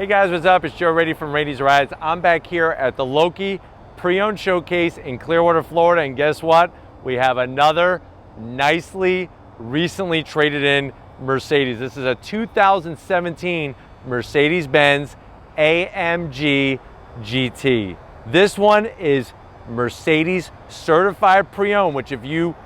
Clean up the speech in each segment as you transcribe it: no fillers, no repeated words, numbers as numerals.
Hey guys, what's up? It's Joe Rady from Rady's Rides. I'm back here at the Loki Pre-Owned Showcase in Clearwater, Florida, and guess what? We have another nicely, recently traded in Mercedes. This is a 2017 Mercedes Benz AMG GT. This one is Mercedes certified pre-owned, which if you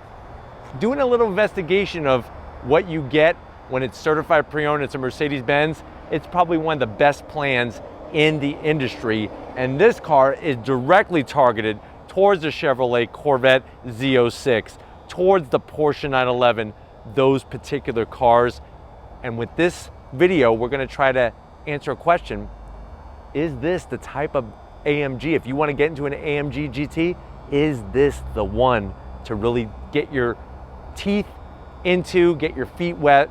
doing a little investigation of what you get when it's certified pre-owned, it's a Mercedes Benz, it's probably one of the best plans in the industry. And this car is directly targeted towards the Chevrolet Corvette Z06, towards the Porsche 911, those particular cars. And with this video, we're gonna try to answer a question. Is this the type of AMG? If you wanna get into an AMG GT, is this the one to really get your teeth into, get your feet wet?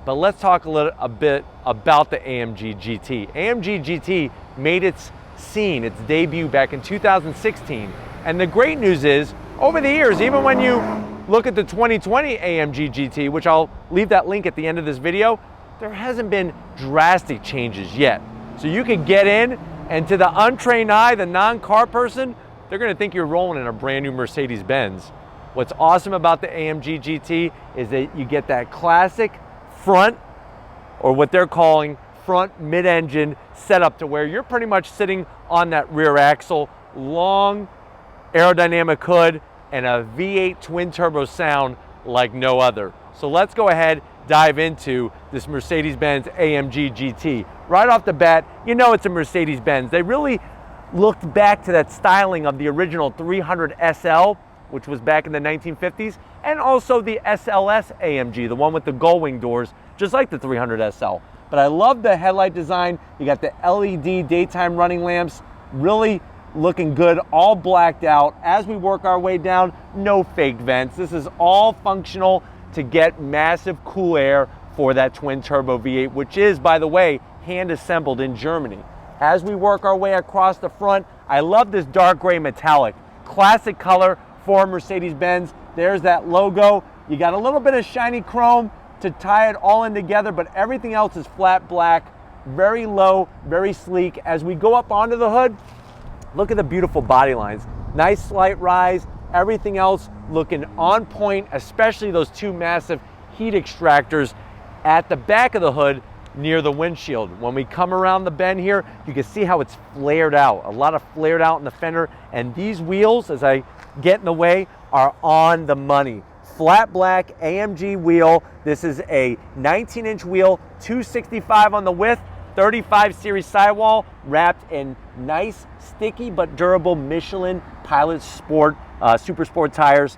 But let's talk a bit about the AMG GT. AMG GT made its scene, its debut back in 2016. And the great news is, over the years, even when you look at the 2020 AMG GT, which I'll leave that link at the end of this video, there hasn't been drastic changes yet. So you could get in, and to the untrained eye, the non-car person, they're gonna think you're rolling in a brand new Mercedes Benz. What's awesome about the AMG GT is that you get that classic front, or what they're calling front mid-engine setup, to where you're pretty much sitting on that rear axle, long aerodynamic hood, and a V8 twin turbo sound like no other. So let's go ahead, dive into this Mercedes-Benz AMG GT. Right off the bat, you know it's a Mercedes-Benz. They really looked back to that styling of the original 300 SL, which was back in the 1950s, and also the SLS AMG, the one with the gull-wing doors, just like the 300 SL. But I love the headlight design. You got the LED daytime running lamps, really looking good, all blacked out. As we work our way down, no fake vents. This is all functional to get massive cool air for that twin turbo V8, which is, by the way, hand assembled in Germany. As we work our way across the front, I love this dark gray metallic, classic color for Mercedes-Benz. There's that logo. You got a little bit of shiny chrome to tie it all in together, but everything else is flat black, very low, very sleek. As we go up onto the hood, look at the beautiful body lines. Nice slight rise, everything else looking on point, especially those two massive heat extractors at the back of the hood near the windshield. When we come around the bend here, you can see how it's flared out, a lot of flared out in the fender, and these wheels, as I get in the way, are on the money. Flat black AMG wheel. This is a 19-inch wheel, 265 on the width, 35 series sidewall, wrapped in nice, sticky but durable Michelin Pilot Sport, Super Sport tires.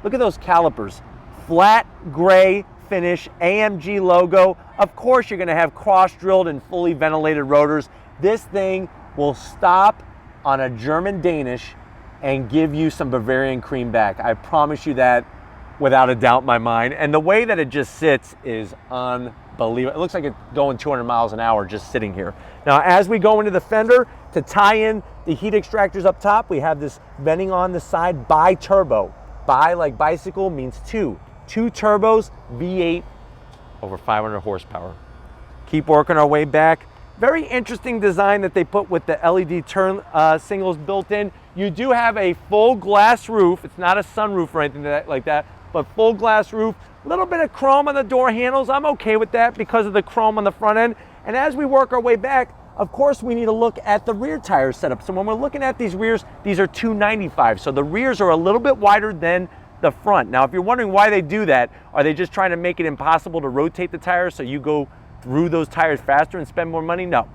Look at those calipers. Flat gray finish, AMG logo. Of course, you're gonna have cross-drilled and fully ventilated rotors. This thing will stop on a German Danish and give you some Bavarian cream back. I promise you that without a doubt in my mind. And the way that it just sits is unbelievable. It looks like it's going 200 miles an hour just sitting here. Now, as we go into the fender, to tie in the heat extractors up top, we have this venting on the side, bi-turbo. Bi, like bicycle, means two. Two turbos, V8, over 500 horsepower. Keep working our way back. Very interesting design that they put with the LED turn signals built in. You do have a full glass roof. It's not a sunroof or anything like that, but full glass roof. A little bit of chrome on the door handles. I'm okay with that because of the chrome on the front end. And as we work our way back, of course, we need to look at the rear tire setup. So when we're looking at these rears, these are 295. So the rears are a little bit wider than the front. Now, if you're wondering why they do that, are they just trying to make it impossible to rotate the tires so you go through those tires faster and spend more money? No.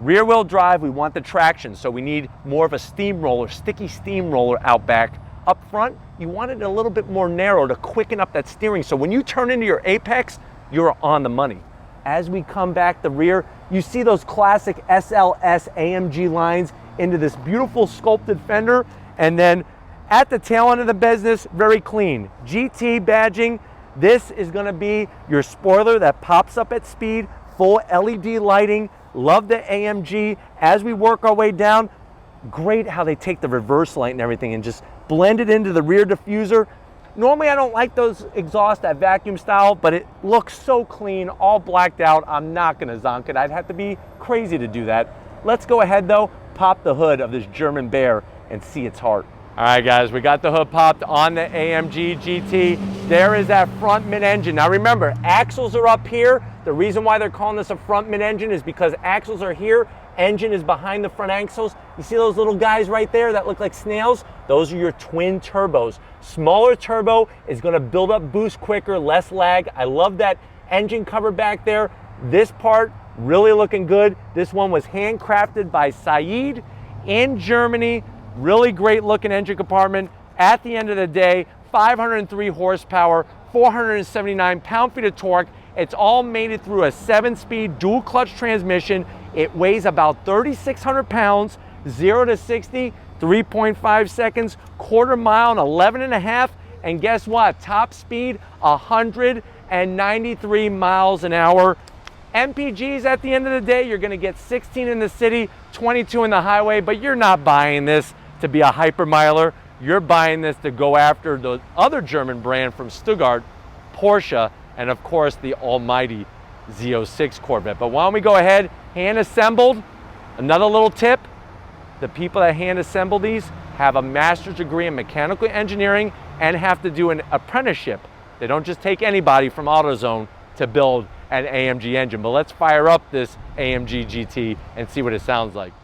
Rear wheel drive, we want the traction, so we need more of a steamroller, sticky steamroller out back. Up front, you want it a little bit more narrow to quicken up that steering, so when you turn into your apex, you're on the money. As we come back the rear, you see those classic SLS AMG lines into this beautiful sculpted fender, and then at the tail end of the business, very clean. GT badging. This is gonna be your spoiler that pops up at speed, full LED lighting. Love the AMG. As we work our way down, great how they take the reverse light and everything and just blend it into the rear diffuser. Normally I don't like those exhausts, that vacuum style, but it looks so clean, all blacked out. I'm not gonna zonk it. I'd have to be crazy to do that. Let's go ahead though, pop the hood of this German bear and see its heart. All right guys, we got the hood popped on the AMG GT. There is that front mid-engine. Now remember, axles are up here. The reason why they're calling this a front mid-engine is because axles are here, engine is behind the front axles. You see those little guys right there that look like snails? Those are your twin turbos. Smaller turbo is gonna build up boost quicker, less lag. I love that engine cover back there. This part, really looking good. This one was handcrafted by Said in Germany. Really great looking engine compartment. At the end of the day, 503 horsepower, 479 pound-feet of torque. It's all mated through a 7-speed dual clutch transmission. It weighs about 3,600 pounds, 0 to 60, 3.5 seconds, quarter mile, and 11.5. And guess what? Top speed, 193 miles an hour. MPGs at the end of the day, you're gonna get 16 in the city, 22 in the highway, but you're not buying this to be a hypermiler. You're buying this to go after the other German brand from Stuttgart, Porsche, and of course the almighty Z06 Corvette. But why don't we go ahead, hand assembled. Another little tip, the people that hand assemble these have a master's degree in mechanical engineering and have to do an apprenticeship. They don't just take anybody from AutoZone to build an AMG engine. But let's fire up this AMG GT and see what it sounds like.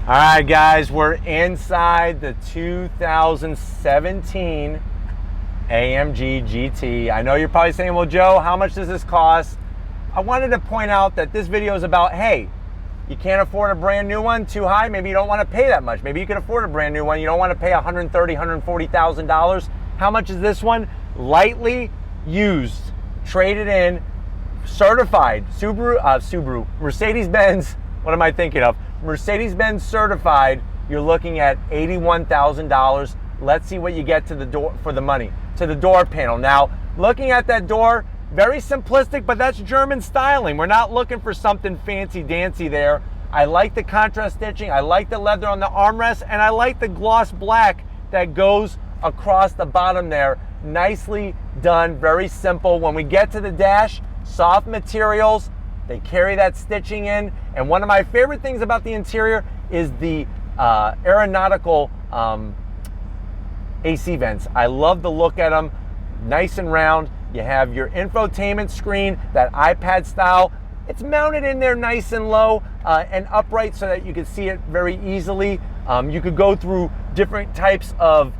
All right, guys, we're inside the 2017 AMG GT. I know you're probably saying, well, Joe, how much does this cost? I wanted to point out that this video is about, hey, you can't afford a brand new one, too high, maybe you don't want to pay that much. Maybe you can afford a brand new one, you don't want to pay $130,000, $140,000. How much is this one? Lightly used, traded in, certified, Mercedes Benz, what am I thinking of? Mercedes Benz certified, you're looking at $81,000. Let's see what you get to the door for the money, to the door panel. Now, looking at that door, very simplistic, but that's German styling. We're not looking for something fancy dancy there. I like the contrast stitching, I like the leather on the armrest, and I like the gloss black that goes across the bottom there. Nicely done, very simple. When we get to the dash, soft materials, they carry that stitching in. And one of my favorite things about the interior is the aeronautical AC vents. I love the look at them, nice and round. You have your infotainment screen, that iPad style. It's mounted in there nice and low and upright so that you can see it very easily. You could go through different types of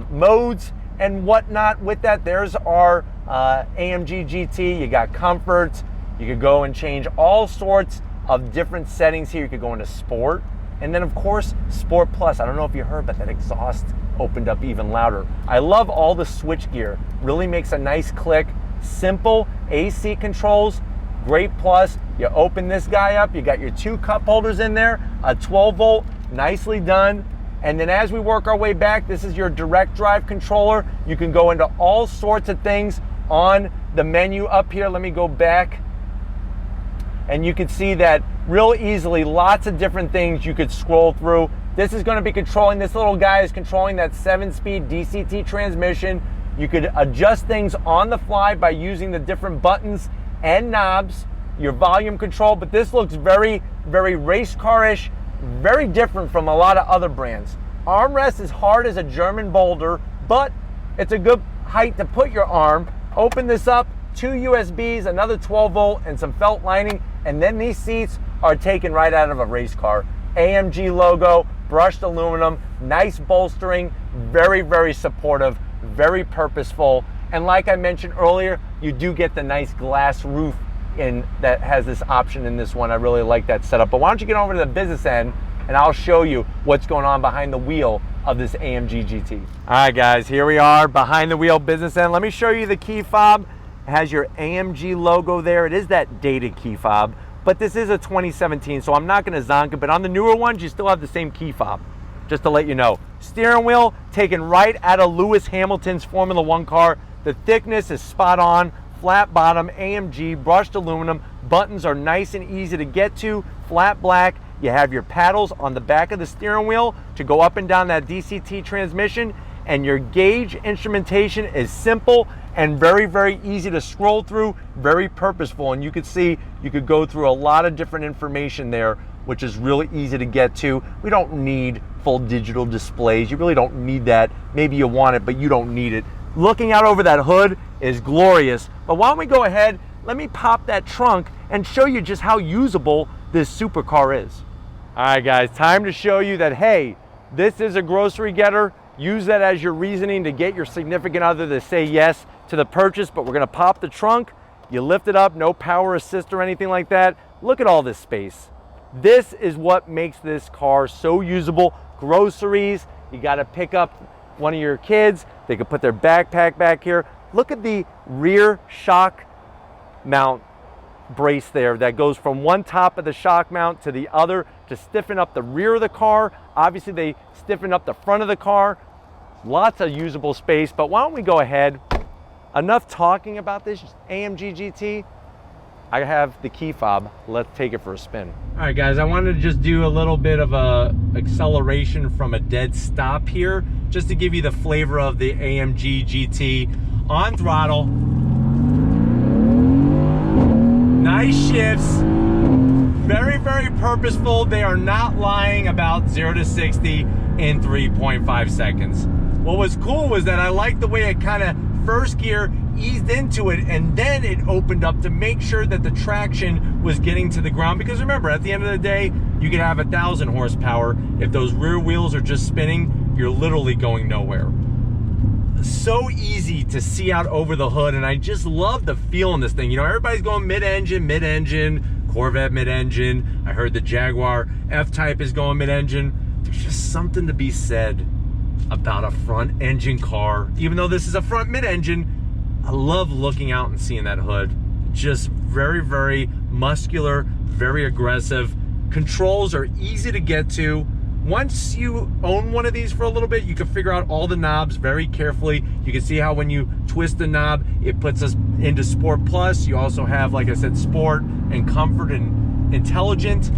modes and whatnot with that. There's our AMG GT. You got comfort. You could go and change all sorts of different settings here. You could go into sport. And then of course, Sport Plus. I don't know if you heard, but that exhaust opened up even louder. I love all the switch gear. Really makes a nice click. Simple AC controls, great plus. You open this guy up, you got your 2 cup holders in there, a 12 volt, nicely done. And then as we work our way back, this is your direct drive controller. You can go into all sorts of things on the menu up here. Let me go back. And you can see that real easily, lots of different things you could scroll through. This is going to be controlling, this little guy is controlling that 7-speed DCT transmission. You could adjust things on the fly by using the different buttons and knobs, your volume control, but this looks very, very race car-ish, very different from a lot of other brands. Armrest is hard as a German boulder, but it's a good height to put your arm. Open this up, 2 USBs, another 12 volt, and some felt lining. And then these seats are taken right out of a race car. AMG logo, brushed aluminum, nice bolstering, very, very supportive, very purposeful. And like I mentioned earlier, you do get the nice glass roof in that has this option in this one. I really like that setup. But why don't you get over to the business end and I'll show you what's going on behind the wheel of this AMG GT. All right guys, here we are behind the wheel business end. Let me show you the key fob. It has your AMG logo there. It is that dated key fob. but this is a 2017, so I'm not gonna zonk it, but on the newer ones, you still have the same key fob, just to let you know. Steering wheel taken right out of Lewis Hamilton's Formula One car. The thickness is spot on, flat bottom, AMG, brushed aluminum. Buttons are nice and easy to get to, flat black. You have your paddles on the back of the steering wheel to go up and down that DCT transmission, and your gauge instrumentation is simple and very, very easy to scroll through, very purposeful. And you could see, you could go through a lot of different information there, which is really easy to get to. We don't need full digital displays. You really don't need that. Maybe you want it, but you don't need it. Looking out over that hood is glorious. But why don't we go ahead, let me pop that trunk and show you just how usable this supercar is. All right, guys, time to show you that, hey, this is a grocery getter. Use that as your reasoning to get your significant other to say yes to the purchase, but we're gonna pop the trunk. You lift it up, no power assist or anything like that. Look at all this space. This is what makes this car so usable. Groceries, you gotta pick up one of your kids, they could put their backpack back here. Look at the rear shock mount brace there that goes from one top of the shock mount to the other to stiffen up the rear of the car. Obviously they stiffen up the front of the car. Lots of usable space, but why don't we go ahead, enough talking about this AMG GT. I have the key fob, let's take it for a spin. All right guys, I wanted to just do a little bit of a acceleration from a dead stop here, just to give you the flavor of the AMG GT. On throttle, nice shifts, very, very purposeful. They are not lying about 0 to 60 in 3.5 seconds. What was cool was that I liked the way it kind of first gear eased into it, and then it opened up to make sure that the traction was getting to the ground. Because remember, at the end of the day, you can have 1,000 horsepower. If those rear wheels are just spinning, you're literally going nowhere. So easy to see out over the hood, and I just love the feel in this thing. You know, everybody's going mid-engine, Corvette mid-engine. I heard the Jaguar F-Type is going mid-engine. There's just something to be said about a front engine car. Even though this is a front mid-engine, I love looking out and seeing that hood. Just very, very muscular, very aggressive. Controls are easy to get to. Once you own one of these for a little bit, you can figure out all the knobs very carefully. You can see how when you twist the knob, it puts us into Sport Plus. You also have, like I said, Sport and Comfort and Intelligent.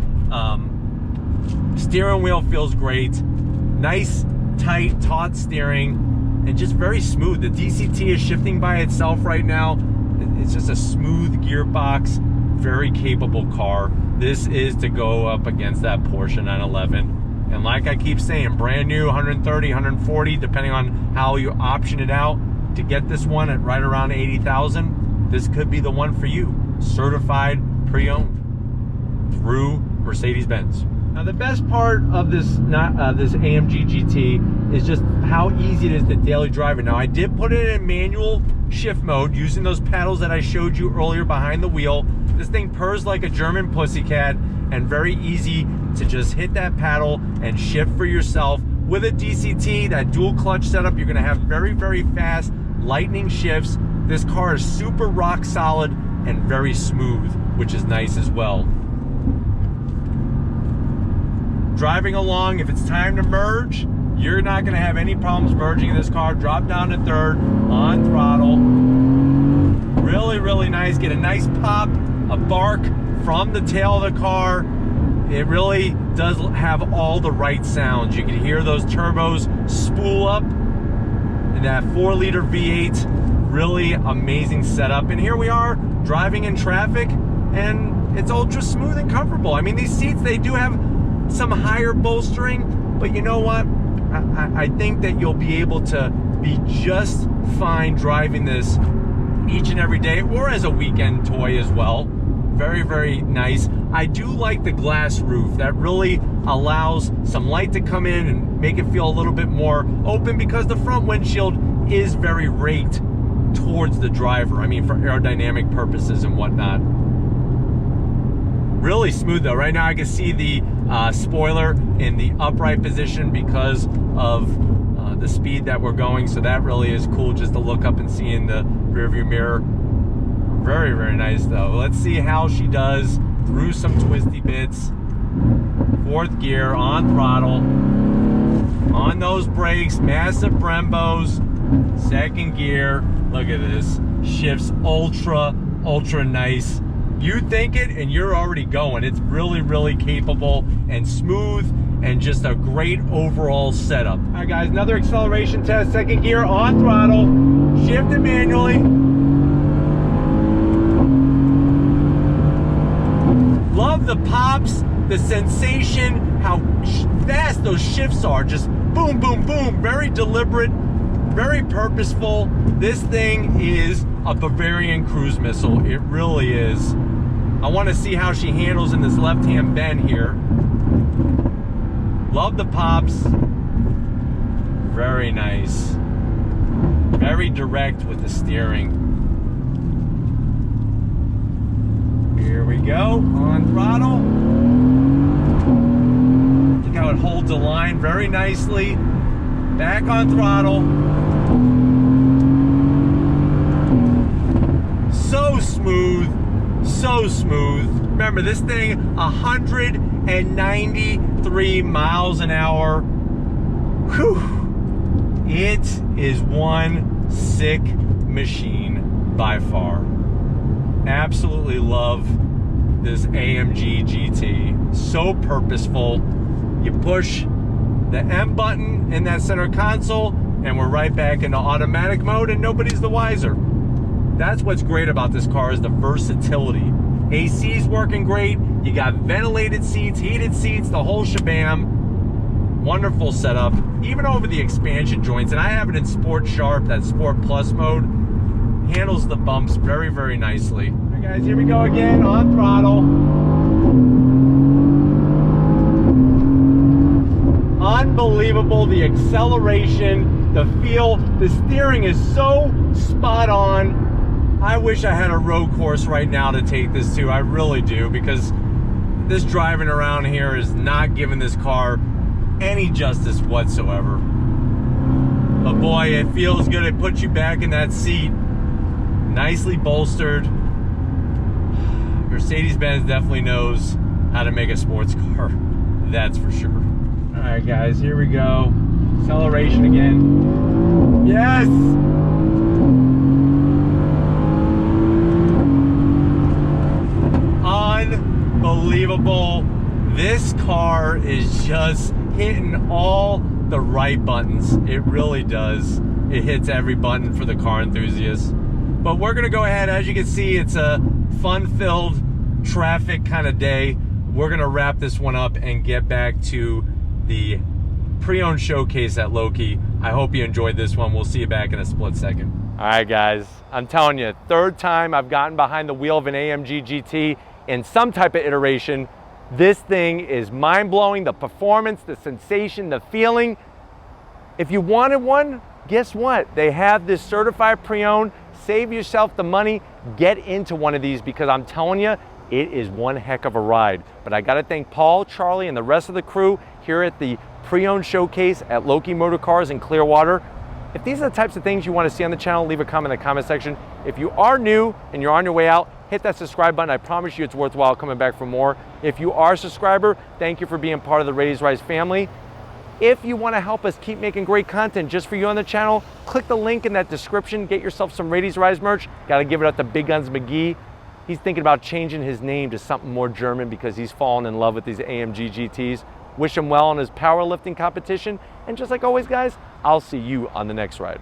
Steering wheel feels great. Nice, tight, taut steering, and just very smooth. The DCT is shifting by itself right now. It's just a smooth gearbox, very capable car. This is to go up against that Porsche 911. And like I keep saying, brand new, 130, 140, depending on how you option it out. To get this one at right around 80,000, this could be the one for you. Certified pre-owned through Mercedes Benz. Now the best part of this AMG GT is just how easy it is to daily drive it. Now I did put it in manual shift mode using those paddles that I showed you earlier behind the wheel. This thing purrs like a German pussycat, and very easy to just hit that paddle and shift for yourself. With a DCT, that dual clutch setup, you're gonna have very, very fast lightning shifts. This car is super rock solid and very smooth, which is nice as well. Driving along, if it's time to merge, you're not gonna have any problems merging in this car. Drop down to third, on throttle. Really, really nice. Get a nice pop, a bark from the tail of the car. It really does have all the right sounds. You can hear those turbos spool up in that 4-liter V8. Really amazing setup. And here we are driving in traffic, and it's ultra smooth and comfortable. I mean, these seats, they do have some higher bolstering, but you know what? I think that you'll be able to be just fine driving this each and every day, or as a weekend toy as well. Very, very nice. I do like the glass roof. That really allows some light to come in and make it feel a little bit more open, because the front windshield is very raked towards the driver. I mean, for aerodynamic purposes and whatnot. Really smooth though. Right now I can see the spoiler in the upright position because of the speed that we're going. So that really is cool, just to look up and see in the rearview mirror. Very, very nice though. Let's see how she does through some twisty bits. Fourth gear, on throttle. On those brakes, massive Brembos. Second gear, look at this. Shifts ultra nice. You think it and you're already going. It's really capable and smooth and just a great overall setup. All right guys, another acceleration test. Second gear, on throttle. Shift it manually. Love the pops, the sensation, how fast those shifts are. Just boom, boom, boom. Very deliberate, very purposeful. This thing is a Bavarian cruise missile. It really is. I want to see how she handles in this left-hand bend here. Love the pops. Very nice. Very direct with the steering. Here we go, on throttle. Look how it holds the line very nicely. Back on throttle. So smooth, so smooth. Remember, this thing, 193 miles an hour. Whew. It is one sick machine by far. Absolutely love this AMG GT. So purposeful. You push the M button in that center console and we're right back into automatic mode and nobody's the wiser. That's what's great about this car, is the versatility. AC's working great. You got ventilated seats, heated seats, the whole shabam. Wonderful setup, even over the expansion joints. And I have it in Sport Sharp, that Sport Plus mode. Handles the bumps very nicely. All right guys, here we go again, on throttle. Unbelievable, the acceleration, the feel, the steering is so spot on. I wish I had a road course right now to take this to. I really do, because this driving around here is not giving this car any justice whatsoever. But boy, it feels good. It puts you back in that seat. Nicely bolstered. Mercedes Benz definitely knows how to make a sports car. That's for sure. All right, guys, here we go. Acceleration again. Yes! Unbelievable. This car is just hitting all the right buttons. It really does. It hits every button for the car enthusiast. But we're gonna go ahead, as you can see, it's a fun-filled traffic kind of day. We're gonna wrap this one up and get back to the pre-owned showcase at Loki. I hope you enjoyed this one. We'll see you back in a split second. All right, guys, I'm telling you, third time I've gotten behind the wheel of an AMG GT in some type of iteration. This thing is mind-blowing. The performance, the sensation, the feeling. If you wanted one, guess what? They have this certified pre-owned. Save yourself the money, get into one of these, because I'm telling you, it is one heck of a ride. But I gotta thank Paul, Charlie, and the rest of the crew here at the pre-owned showcase at Loki Motor Cars in Clearwater. If these are the types of things you wanna see on the channel, leave a comment in the comment section. If you are new and you're on your way out, hit that subscribe button. I promise you it's worthwhile coming back for more. If you are a subscriber, thank you for being part of the Raise Rise family. If you want to help us keep making great content just for you on the channel, click the link in that description. Get yourself some Raise Rise merch. Got to give it up to Big Guns McGee. He's thinking about changing his name to something more German because he's fallen in love with these AMG GTs. Wish him well in his powerlifting competition. And just like always, guys, I'll see you on the next ride.